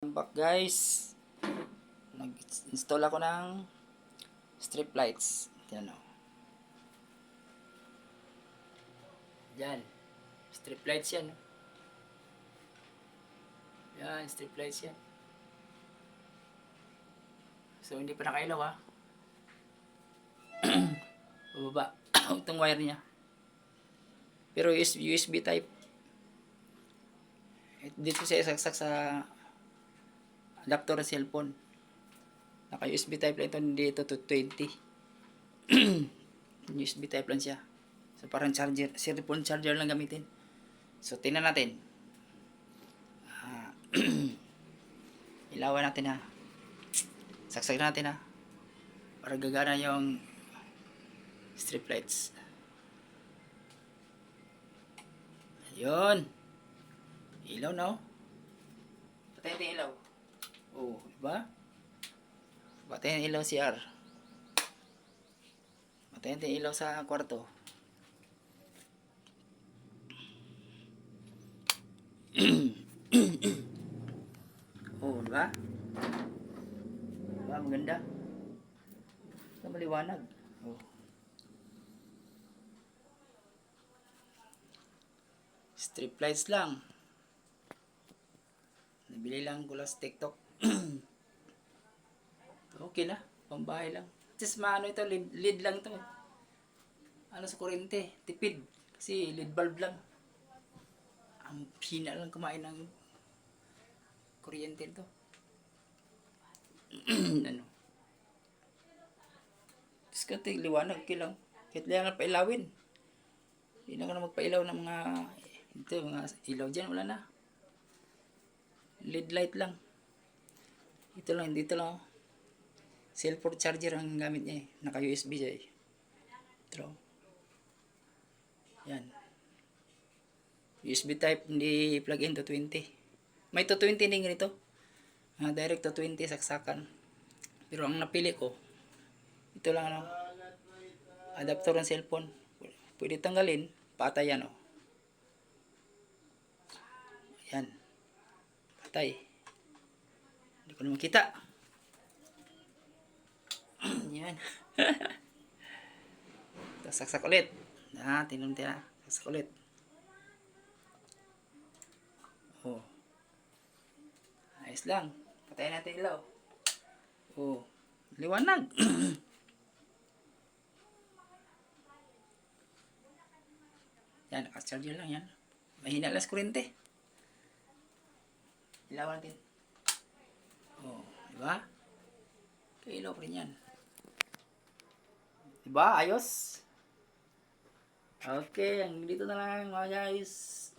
Welcome back guys. Nag-install ako ng strip lights. Yan o. Yan. Strip lights yan. Yan, strip lights yan. So hindi pa nakailaw ha. Bababa. Itong wire niya. Pero USB type. Dito siya isaksak sa adapter ng cellphone. Naka USB type lang ito, hindi ito 220. USB type lang siya. So parang charger, cellphone charger lang gamitin. So tingnan natin. Ilawan natin ha. Saksak natin ha. Para gagana yung strip lights. Ayun. Ilaw na oh. Patayin natin ilaw. Oh, diba? Patayin ilaw CR. Patayin natin ilaw sa kwarto. Oh, diba? Diba, maganda. Diba, maliwanag. Oh. Strip lights lang. Nabili lang ko lang sa TikTok. Okay na, pambahay lang. Just maano ito, lead lang ito. Ano sa kuryente, tipid. Kasi lead bulb lang. Ang hina lang kumain ng kuryente ito. Ano? Diskarte, liwanag, okay lang. Kahit lang pailawin. Hindi na ka na magpailaw ng mga ito, mga ilaw dyan, wala na. LED light lang. Ito lang, dito lang. Cellphone charger ang gamit niya eh. Naka USB siya eh. Ito. Yan. USB type, hindi plug in to 20. May to 20 din ganito. Direct to 20 saksakan. Pero ang napili ko, ito lang ano. Adapter ng cellphone. Pwede tanggalin. Patay yan oh. Yan. Patay. Hindi ko na makita. Yan. Saksak ulit. Tinunti na. Saksak ulit. Oh. Ayos lang. Patayin natin ilaw. Oh. Liwanag. Yan. Naka-charger lang yan. Mahina lang sa kuryente. Ilawan natin. Oh. Diba? Kailaw pa rin yan. Diba? Ayos? Okay, dito na lang mga guys.